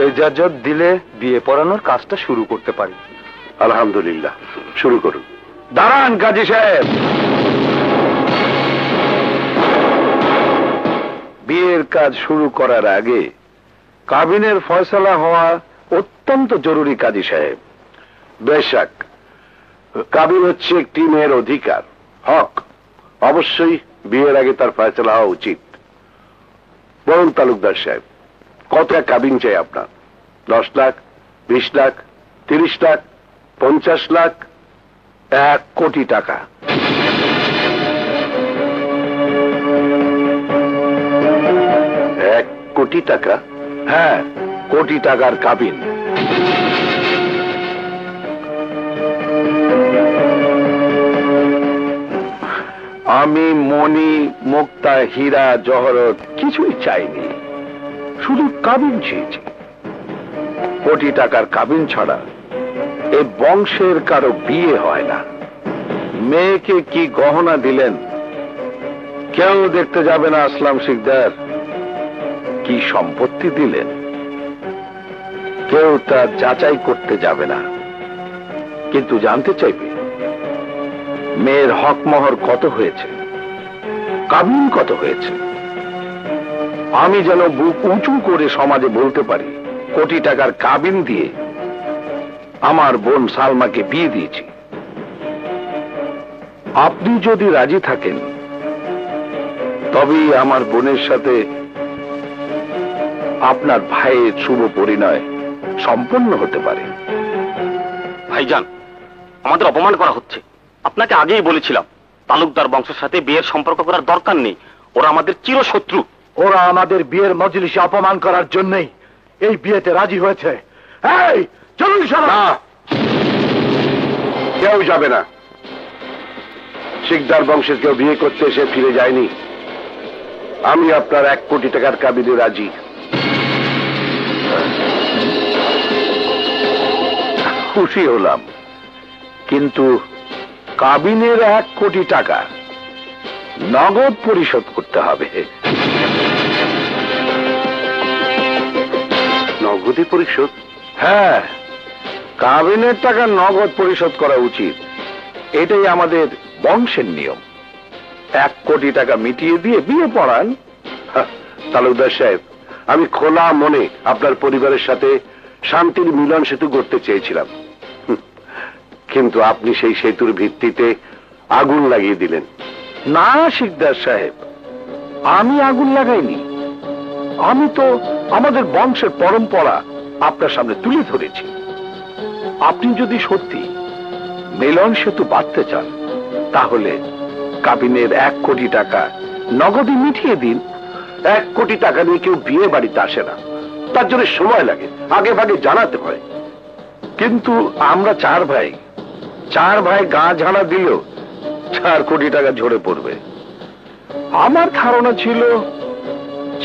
ইজাজত দিলে বিয়ে পড়ানোর কাজটা শুরু করতে পারি। আলহামদুলিল্লাহ, শুরু করুন। দাঁড়ান কাজী সাহেব, বিয়ের কাজ শুরু করার আগে কাবিনের ফয়সালা হওয়া অত্যন্ত জরুরি কাজী সাহেব। বেশক, কাবিন হচ্ছে একটি মেয়ের অধিকার, হক। অবশ্যই বিয়ের আগে তার ফয়সালা হওয়া উচিত। বলুন তালুকদার সাহেব, কত কাবিন চাই আপনার? 10 লাখ, 20 লাখ, 30 লাখ, 50 লাখ? 1 কোটি টাকা। 1 কোটি টাকা? হ্যাঁ, কোটি টাকার কাবিন। আমি মণি, মুক্তা, হীরা, জহরত কিছুই চাইনি, শুধু কাবিন চেয়েছি। কোটি টাকার কাবিন ছাড়া এই বংশের কারো বিয়ে হয় না। মেয়েকে কি গহনা দিলেন কেউ দেখতে যাবে না আসলাম শিকদার। কি সম্পত্তি দিলেন কেউ তা যাচাই করতে যাবে না, কিন্তু জানতে চাইবে মেয়ের হকমোহর কত হয়েছে, কাবিন কত হয়েছে। আমি যেন বুক উঁচু করে সমাজে বলতে পারি কোটি টাকার কাবিন দিয়ে আমার বোন সালমাকে বিয়ে দিয়েছি। আপনি যদি রাজি থাকেন তবেই আমার বোনের সাথে আপনার ভাইয়ের শুভ পরিণয় সম্পন্ন হতে পারে। ভাইজান, আমাদের অপমান করা হচ্ছে। আপনাকে আগেই বলেছিলাম তালুকদার বংশের সাথে বিয়ের সম্পর্ক করার দরকার নেই, ওরা আমাদের চিরশত্রু। ওরা আমাদের বিয়ের মজলিসে অপমান করার জন্যই এই বিয়েতে রাজি হয়েছে। এই চলুন সারা। কেউ যাবে না। শিকদার বংশের কেউ বিয়ে করতে এসে ফিরে যায়নি। আমি আপনার 1 কোটি টাকার কাবিনে রাজি। খুশি হলাম, কিন্তু কাবিনের 1 কোটি টাকা নগদ পরিশোধ করতে হবে। নগদী পরিশোধ? হ্যাঁ, কাবিনের টাকা নগদ পরিশোধ করা উচিত। এটাই আমাদের বংশের নিয়ম। 1 কোটি টাকা মিটিয়ে দিয়ে বিয়ে পড়ান। তালুকদার সাহেব, আমি খোলা মনে আপনার পরিবারের সাথে শান্তির মিলন সেতু গড়তে চেয়েছিলাম, কিন্তু আপনি সেই সেতুর ভিত্তিতে আগুন লাগিয়ে দিলেন। না শিকদার সাহেব, আমি আগুন লাগাইনি। আমি তো আমাদের বংশের পরম্পরা আপনার সামনে তুলে ধরেছি। আপনি যদি সত্যি মিলন সেতু বাঁধতে চান তাহলে কাবিনের 1 কোটি টাকা নগদে মিটিয়ে দিন। 1 কোটি টাকা নিয়ে কেউ বিয়ে বাড়িতে আসে না, তার জন্য সময় লাগে, আগে ভাগে জানাতে হয়। কিন্তু আমরা 4 ভাই, 4 ভাই গা ঝাড়া দিলেও 4 কোটি টাকা ঝরে পড়বে। আমার ধারণা ছিল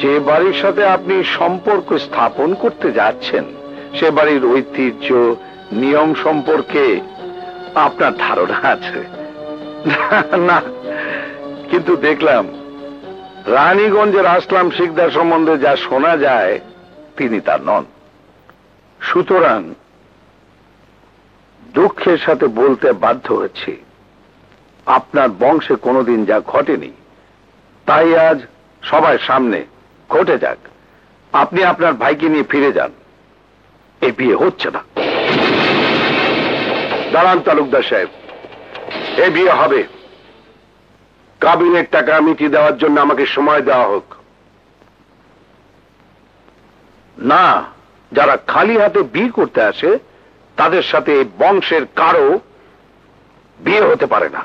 যে বাড়ির সাথে আপনি সম্পর্ক স্থাপন করতে যাচ্ছেন সে বাড়ির ঐতিহ্য নিয়ম সম্পর্কে আপনার ধারণা আছে। না, কিন্তু দেখলাম রানীগঞ্জের আসলাম শিকদার সম্বন্ধে যা শোনা যায় তিনি তা নন। সুতরাং দুঃখের সাথে বলতে বাধ্য হচ্ছি আপনার বংশে কোনোদিন যা ঘটেনি তাই আজ সবার সামনে ঘটে যাক। আপনি আপনার ভাইকে নিয়ে ফিরে যান, এই বিয়ে হচ্ছে না। দাঁড়ান তালুকদার সাহেব, এই বিয়ে হবে। কাবিনের টাকা মিটিয়ে দেওয়ার জন্য আমাকে সময় দেওয়া হোক। না, যারা খালি হাতে বিয়ে করতে আসে তাদের সাথে বংশের কারো বিয়ে হতে পারে না।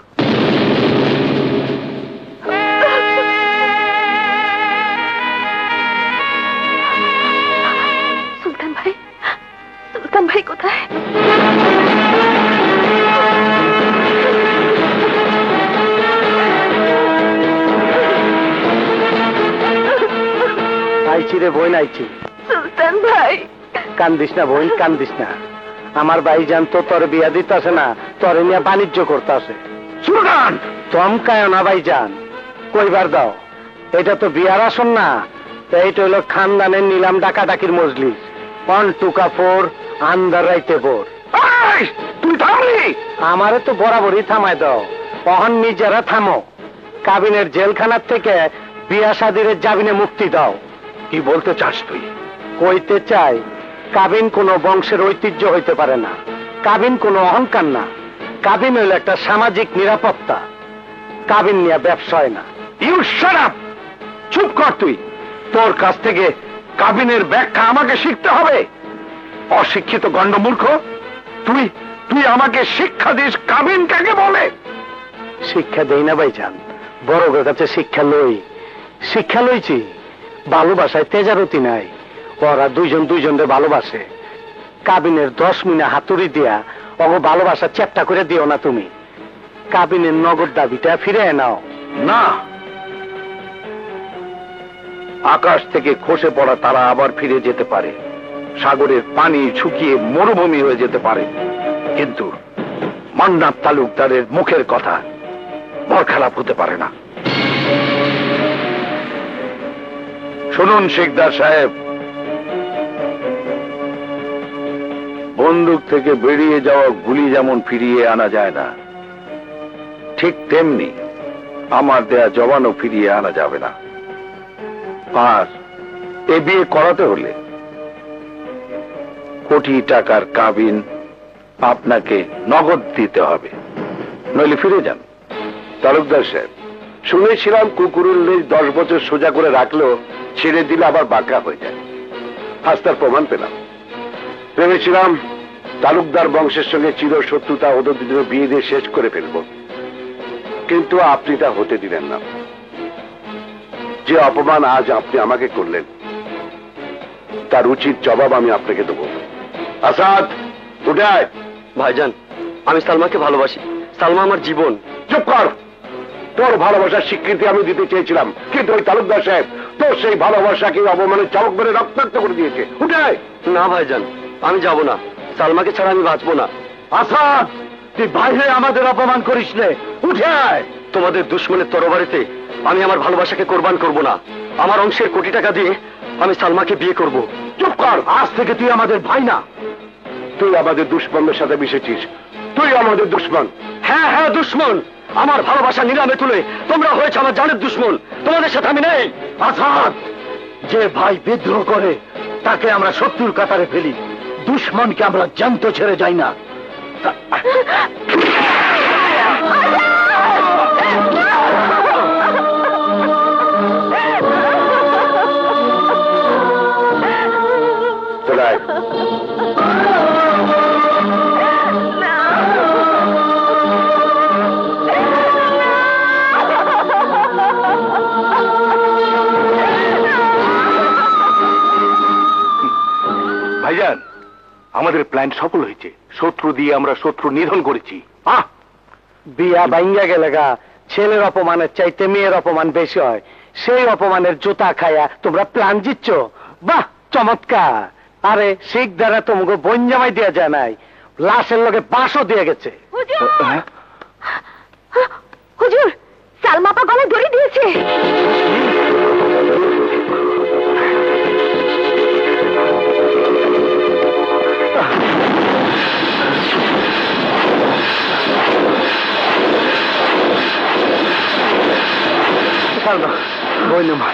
সুলতান ভাই কোথায়? আইছি রে বোন, আইছি। সুলতান ভাই, কান্দিস না বোন, কান্দিস না। আমার ভাইজান তো তোর বিয়া দিতেছে না, তোর নিয়ে বাণিজ্য করতে আসে। সুলতান, চমকায় না ভাইজান, কইবার দাও। এটা তো বিয়ার আসন না, এইটা হইল খানদানের নিলাম ডাকাডাকির মজলিস। পন্টু কাপড় আন্দার রাইতে বোর। এই, তুই থামলি? আমারে তো বরাবরই থামায় দাও, অহন নিজেরা থামো। কাবিনের জেলখানার থেকে বিয়া শাদির জামিনে মুক্তি দাও। কি বলতে চাস তুই? কইতে চাই, কাবিন কোনো বংশের ঐতিহ্য হইতে পারে না, কাবিন কোনো অহংকার না, কাবিন হইল একটা সামাজিক নিরাপত্তা। কাবিন নিয়ে ব্যবসা হয় না। You shut up! চুপ কর তুই। তোর কাছ থেকে কাবিনের ব্যাখ্যা আমাকে শিখতে হবে? অশিক্ষিত গণ্ডমূর্খ, তুই তুই আমাকে শিক্ষা দিস কাবিন কাকে বলে? শিক্ষা দেই না ভাইজান, বড়দের কাছে শিক্ষা লই। শিক্ষা লইছি, ভালোবাসায় তেজারতি নাই। ওরা দুইজন দুইজনকে ভালোবাসে। কাবিনের 10 মিনা হাতুড়ি দিয়া অগো ভালোবাসা চ্যাপ্টা করে দিও না তুমি। কাবিনের নগদ দাবিটা ফিরে নাও। না, আকাশ থেকে খসে পড়া তারা আবার ফিরে যেতে পারে, সাগরের পানি শুকিয়ে মরুভূমি হয়ে যেতে পারে, কিন্তু মান্নাত তালুকদারের মুখের কথা বরখালাপ হতে পারে না। শুনুন শেখদার সাহেব, বন্দুক থেকে বেরিয়ে যাওয়া গুলি যেমন ফিরিয়ে আনা যায় না, ঠিক তেমনি আমার দেয়া জবানও ফিরিয়ে আনা যাবে না। আর এ বিয়ে করাতে হলে কোটি টাকার কাবিন আপনাকে নগদ দিতে হবে, নইলে ফিরে যান। তালুকদার সাহেব, শুনেছিলাম কুকুরের লেজ 10 বছর সোজা করে রাখলেও ছেড়ে দিলে আবার বাঁকা হয়ে যায়। আজ তার প্রমাণ পেলাম। ভেবেছিলাম তালুকদার বংশের সঙ্গে চির শত্রুতা ওদের দুজনের বিয়ে দিয়ে শেষ করে ফেলব, কিন্তু আপনি তা হতে দিলেন না। যে অপমান আজ আপনি আমাকে করলেন, তার উচিত জবাব আমি আপনাকে দেব। আসাদ, উঠে আয়। ভাইজান, আমি সালমাকে ভালোবাসি। সালমা আমার জীবন। চুপ কর। তোর ভালোবাসার স্বীকৃতি আমি দিতে চেয়েছিলাম, কিন্তু ওই তালুকদার সাহেব তোর সেই ভালোবাসাকে অবমানের চাবুক মেরে রক্তাক্ত করে দিয়েছে। উঠে আয়। না ভাইজান, আমি যাব না। সালমাকে ছাড়া আমি বাঁচবো না। আসাদ, তুই বাইরে আমাদের অপমান করিস নে, উঠে আয়। তোমাদের দুশ্মনের তরবারিতে আমি আমার ভালোবাসাকে কোরবান করব না। আমার অংশের কোটি টাকা দিয়ে আমি সালমাকে বিয়ে করব। চুপ কর, আজ থেকে তুই আমাদের ভাই না। তুই আমাদের দুশ্মনের সাথে মিশেছিস, তুই আমাদের দুশ্মন। হ্যাঁ হ্যাঁ, দুশ্মন। আমার ভালোবাসা নিলামে তুলে তোমরা হয়েছে আমার জানের দুশ্মন। তোমাদের সাথে আমি নেই। আসাদ, যে ভাই বিদ্রোহ করে তাকে আমরা শত্রুর কাতারে ফেলি, দুশ্মনকে আমরা জ্যান্ত ছেড়ে যাই না। চলে আয়। ভাইজান, আমাদের প্ল্যান সফল হয়েছে। শত্রু দিয়ে আমরা শত্রু নিধন করেছি। বিয়া ভাঙ্গা গেলে গা ছেলের অপমানের চাইতে মেয়ের অপমান বেশি হয়। সেই অপমানের জুতা খায়া তোমরা প্ল্যান জিতছ। বাহ, চমৎকার। আরে শিখ দ্বারা তোমাকে বঞ্জামাই দেওয়া যায় নাই, লাশের লগে বাঁশও দিয়ে গেছে। হুজুর, সালমা পা গলায় দড়ি দিয়েছে। সালমা, বইনমা,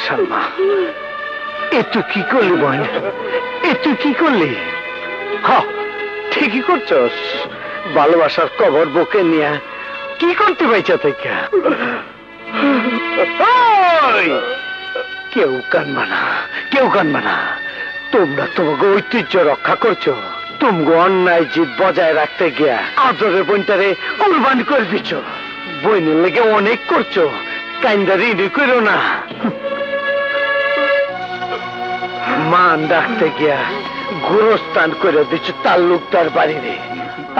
সালমা, এ তুই কি করলি বোন? এ তুই কি করলি? ঠিকই করছস। ভালোবাসার কবর বুকে নিয়ে কি করতে পাইছা থেকে? কেউ কানবা না, কেউ কানবা না। তোমরা তোমাকে ঐতিহ্য রক্ষা করছো। তুমি অন্যায় জিদ বজায় রাখতে গিয়া আদরের বোনটারে কুরবানি করে দিচ্ছ। বইনের লেগে অনেক করছো, কাইন্দা ঋণী করো না। মান ডাকতে গিয়া গোরস্থান করে দিচ্ছ তালুকদার বাড়িরে।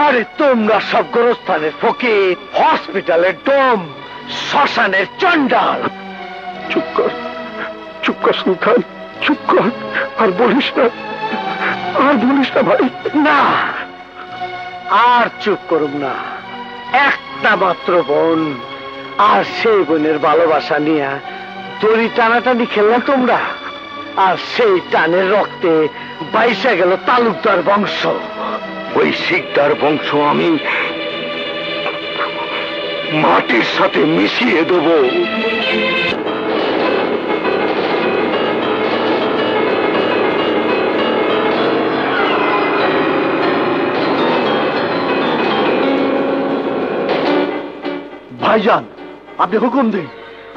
আরে তোমরা সব গোরস্থানের ফকির, হসপিটালের ডোম, শ্মশানের চন্ডাল। চুপ কর, চুপ কর সুলতান, চুপ কর। আর বলিস না, আর বলিস না ভাই। না, আর চুপ করুম না। একটা মাত্র বোন, আর সেই বোনের ভালোবাসা নিয়ে দড়ি টানাটানি খেললে তোমরা, আর সেই টানের রক্তে বাইসা গেল তালুকদার বংশ। ওই শিকদার বংশ আমি মাটির সাথে মিশিয়ে দেব। ভাইজান, আপনি হুকুম দিন,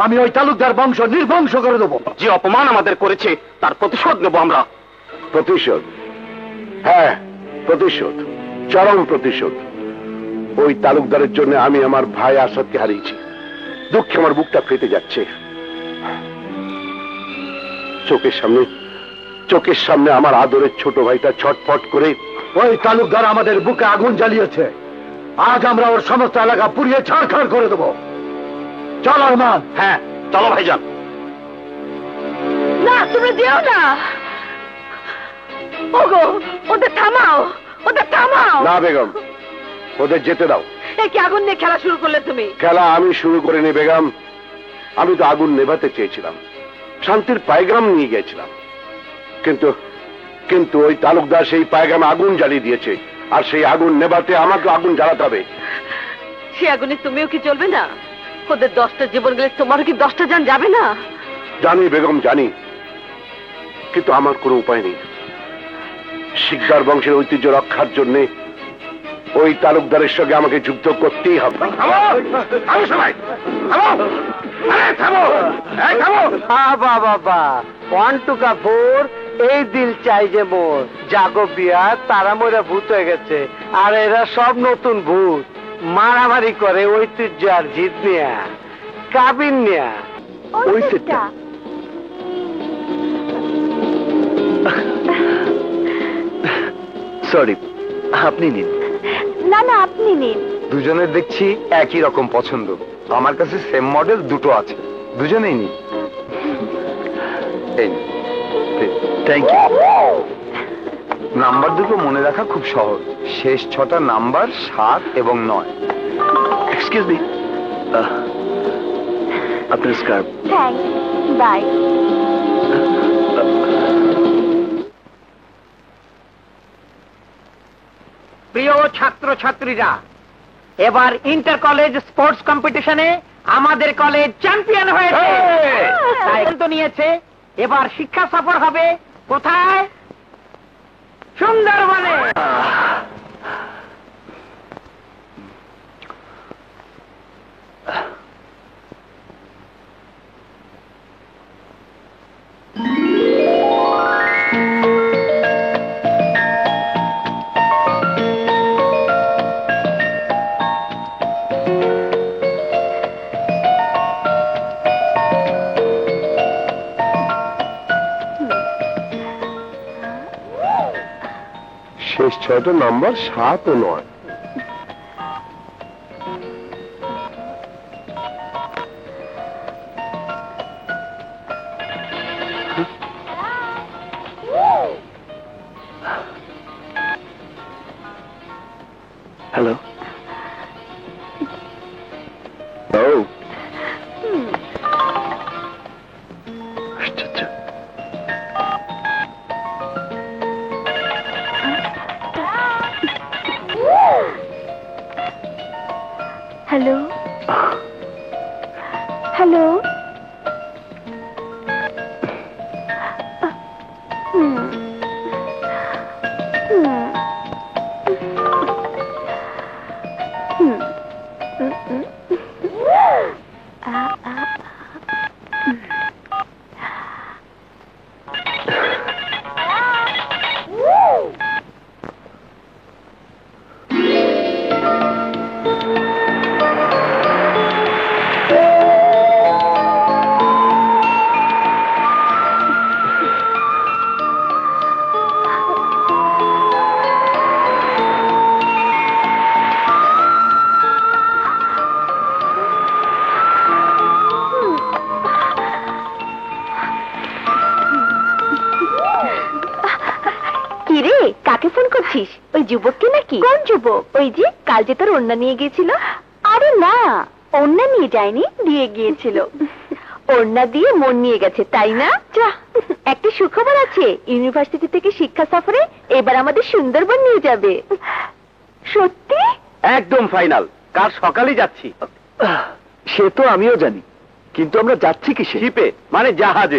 আমি ওই তালুকদার বংশ নির্বংশ করে দেবো। যে অপমান আমাদের করেছে তার প্রতিশোধ নেব আমরা। প্রতিশোধ? হ্যাঁ, প্রতিশোধ, চরম প্রতিশোধ। ওই তালুকদারের জন্য আমি আমার ভাই আসাদকে হারিয়েছি। দুঃখে আমার বুকটা ফেটে যাচ্ছে। চোখের সামনে আমার আদরের ছোট ভাইটা ছটফট করে। ওই তালুকদার আমাদের বুকে আগুন জ্বালিয়েছে। আজ আমরা ওর সমস্ত এলাকা পুড়িয়ে ছাড়খাড় করে দেবো। চলো রহমান। হ্যাঁ চলো ভাইজান। না, তুমি যেও না। ওগো, ওদের থামাও, ওদের থামাও। না বেগম, ওদের যেতে দাও। এ কি আগুন নিয়ে খেলা শুরু করলে তুমি? খেলা আমি শুরু করিনি বেগম। আমি তো আগুন নেভাতে চেয়েছিলাম, শান্তির পায়গ্রাম নিয়ে গেছিলাম। কিন্তু ওই তালুকদার সেই পায়গ্রামে আগুন জ্বালিয়ে দিয়েছে, আর সেই আগুন নেভাতে আমাকে আগুন জ্বালাতে হবে। সে আগুনে তুমিও কি চলবে না? ওদের 10টা জীবন গেলে তোমারও কি 10টা জান যাবে না? জানি বেগম, জানি, কিন্তু আমার কোনো উপায় নেই। শিকদার বংশের ঐতিহ্য রক্ষার জন্য ওই তালুকদারের সঙ্গে আমাকে যুদ্ধ করতেই হবে। বাবা, ওয়ান টু কাপুর, এই দিল চাই যে মোর জাগো বিয়া, তারা মোরা ভূত হয়ে গেছে, আর এরা সব নতুন ভূত। মারামারি করে ঐতিহ্য আর জিত নিয়া, কাবিন নিয়া। সরি, আপনি নিন। না না, আপনি নিন। দুজনের দেখছি একই রকম পছন্দ। আমার কাছে সেম মডেল দুটো আছে, দুজনেই নিন। এই থ্যাংক ইউ। নাম্বার দুটো মনে রাখা খুব সহজ। শেষ 6টা নাম্বার 7 এবং 9। এক্সকিউজ মি, আপনার স্কার্ফ। Thanks, bye. প্রিয় ছাত্র ছাত্রীরা, এবার ইন্টার কলেজ স্পোর্টস কম্পিটিশনে আমাদের কলেজ চ্যাম্পিয়ন হয়েছে, দায়িত্ব নিয়েছে। এবার শিক্ষা সফর হবে কোথায়? সুন্দরবনে। শেষ 6টা নাম্বার 7 ও 9। হ্যালো। আচ্ছা, হ্যালো হ্যালো। কি? কোন যুবক? ওই যে কাল যে তোর ওড়না নিয়ে গিয়েছিল। আরে না, ওড়না নিয়ে যায়নি, দিয়ে গিয়েছিল। ওড়না দিয়ে মন নিয়ে গেছে, তাই না? যা, একটা সুখবর আছে, ইউনিভার্সিটি থেকে শিক্ষা সফরে এবার আমাদের সুন্দরবন নিয়ে যাবে। সত্যি? একদম ফাইনাল, কাল সকালেই যাচ্ছি। সে তো আমিও জানি, কিন্তু আমরা যাচ্ছি কিসে? শিপে, মানে জাহাজে।